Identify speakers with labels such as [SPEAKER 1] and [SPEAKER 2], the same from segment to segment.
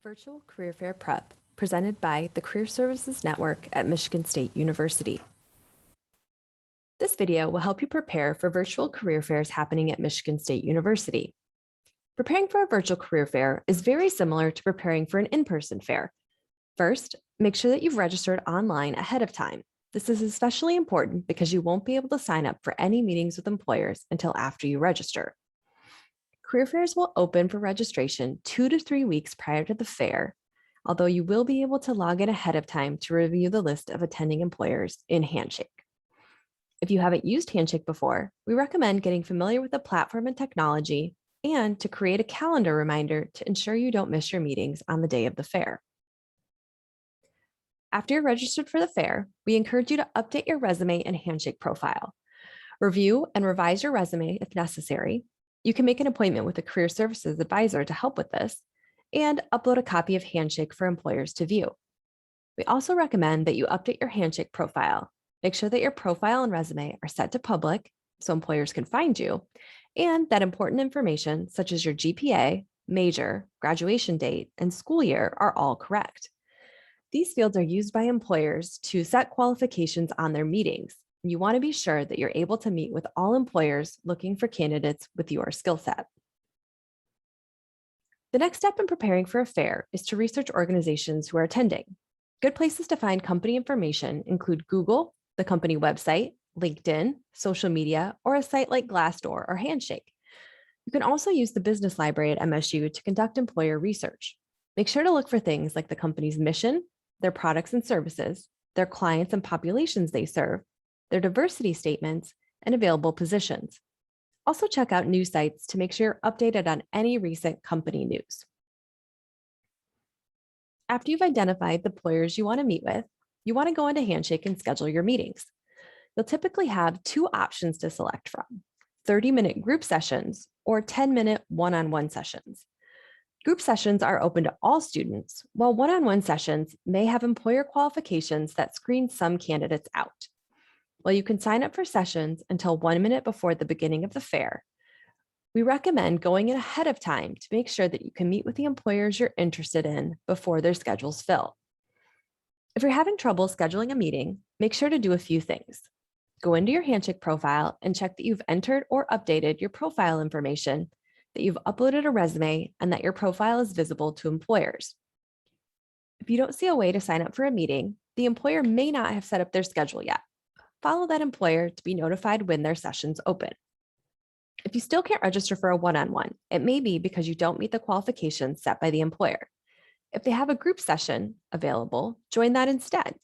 [SPEAKER 1] Virtual Career Fair Prep, presented by the Career Services Network at Michigan State University. This video will help you prepare for virtual career fairs happening at Michigan State University. Preparing for a virtual career fair is very similar to preparing for an in-person fair. First, make sure that you've registered online ahead of time. This is especially important because you won't be able to sign up for any meetings with employers until after you register. Career fairs will open for registration 2 to 3 weeks prior to the fair, although you will be able to log in ahead of time to review the list of attending employers in Handshake. If you haven't used Handshake before, we recommend getting familiar with the platform and technology and to create a calendar reminder to ensure you don't miss your meetings on the day of the fair. After you're registered for the fair, we encourage you to update your resume and Handshake profile. Review and revise your resume if necessary. You can make an appointment with a career services advisor to help with this, and upload a copy of Handshake for employers to view. We also recommend that you update your Handshake profile. Make sure that your profile and resume are set to public so employers can find you, and that important information such as your GPA, major, graduation date, and school year are all correct. These fields are used by employers to set qualifications on their meetings. You want to be sure that you're able to meet with all employers looking for candidates with your skill set. The next step in preparing for a fair is to research organizations who are attending. Good places to find company information include Google, the company website, LinkedIn, social media, or a site like Glassdoor or Handshake. You can also use the business library at MSU to conduct employer research. Make sure to look for things like the company's mission, their products and services, their clients and populations they serve, their diversity statements, and available positions. Also check out news sites to make sure you're updated on any recent company news. After you've identified the employers you want to meet with, you want to go into Handshake and schedule your meetings. You'll typically have two options to select from: 30-minute group sessions or 10-minute one-on-one sessions. Group sessions are open to all students, while one-on-one sessions may have employer qualifications that screen some candidates out. While you can sign up for sessions until 1 minute before the beginning of the fair, we recommend going in ahead of time to make sure that you can meet with the employers you're interested in before their schedules fill. If you're having trouble scheduling a meeting, make sure to do a few things. Go into your Handshake profile and check that you've entered or updated your profile information, that you've uploaded a resume, and that your profile is visible to employers. If you don't see a way to sign up for a meeting, the employer may not have set up their schedule yet. Follow that employer to be notified when their sessions open. If you still can't register for a one-on-one, it may be because you don't meet the qualifications set by the employer. If they have a group session available, join that instead.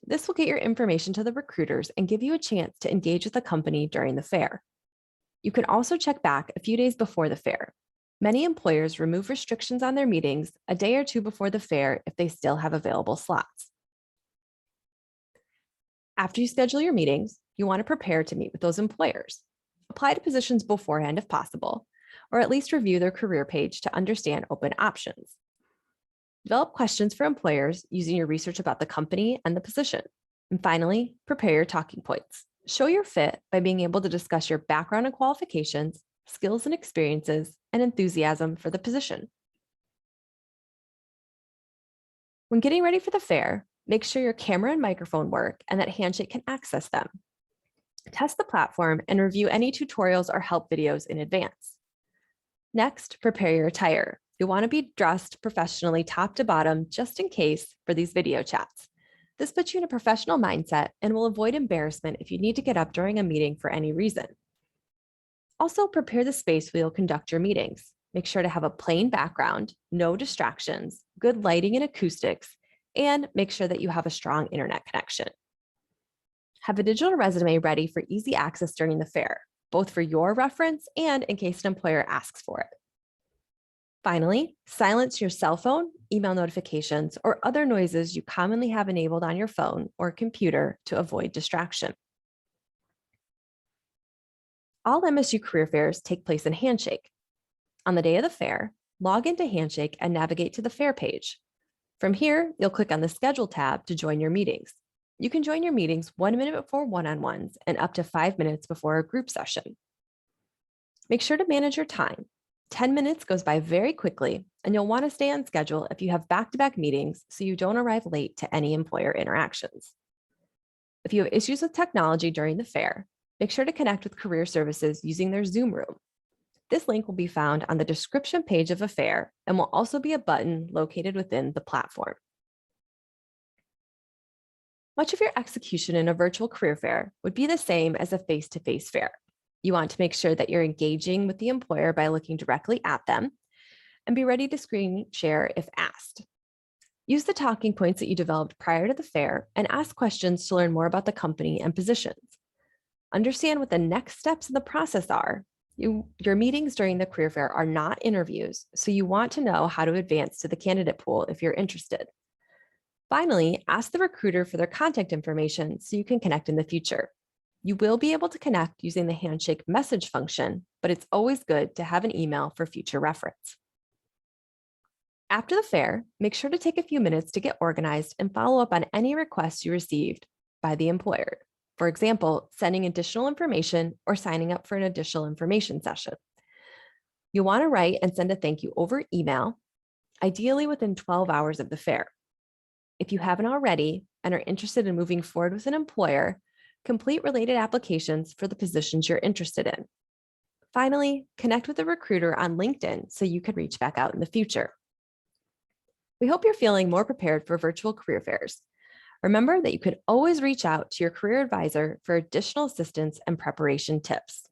[SPEAKER 1] This will get your information to the recruiters and give you a chance to engage with the company during the fair. You can also check back a few days before the fair. Many employers remove restrictions on their meetings a day or two before the fair if they still have available slots. After you schedule your meetings, you want to prepare to meet with those employers. Apply to positions beforehand if possible, or at least review their career page to understand open options. Develop questions for employers using your research about the company and the position. And finally, prepare your talking points. Show your fit by being able to discuss your background and qualifications, skills and experiences, and enthusiasm for the position. When getting ready for the fair, make sure your camera and microphone work and that Handshake can access them. Test the platform and review any tutorials or help videos in advance. Next, prepare your attire. You'll want to be dressed professionally top to bottom just in case for these video chats. This puts you in a professional mindset and will avoid embarrassment if you need to get up during a meeting for any reason. Also, prepare the space where you'll conduct your meetings. Make sure to have a plain background, no distractions, good lighting and acoustics, and make sure that you have a strong internet connection. Have a digital resume ready for easy access during the fair, both for your reference and in case an employer asks for it. Finally, silence your cell phone, email notifications, or other noises you commonly have enabled on your phone or computer to avoid distraction. All MSU career fairs take place in Handshake. On the day of the fair, log into Handshake and navigate to the fair page. From here, you'll click on the Schedule tab to join your meetings. You can join your meetings 1 minute before one-on-ones and up to 5 minutes before a group session. Make sure to manage your time. 10 minutes goes by very quickly, and you'll want to stay on schedule if you have back-to-back meetings so you don't arrive late to any employer interactions. If you have issues with technology during the fair, make sure to connect with Career Services using their Zoom room. This link will be found on the description page of a fair and will also be a button located within the platform. Much of your execution in a virtual career fair would be the same as a face-to-face fair. You want to make sure that you're engaging with the employer by looking directly at them and be ready to screen share if asked. Use the talking points that you developed prior to the fair and ask questions to learn more about the company and positions. Understand what the next steps in the process are. Your meetings during the career fair are not interviews, so you want to know how to advance to the candidate pool if you're interested. Finally, ask the recruiter for their contact information so you can connect in the future. You will be able to connect using the Handshake message function, but it's always good to have an email for future reference. After the fair, make sure to take a few minutes to get organized and follow up on any requests you received by the employer. For example, sending additional information or signing up for an additional information session. You'll want to write and send a thank you over email, ideally within 12 hours of the fair. If you haven't already and are interested in moving forward with an employer, complete related applications for the positions you're interested in. Finally, connect with a recruiter on LinkedIn so you can reach back out in the future. We hope you're feeling more prepared for virtual career fairs. Remember that you could always reach out to your career advisor for additional assistance and preparation tips.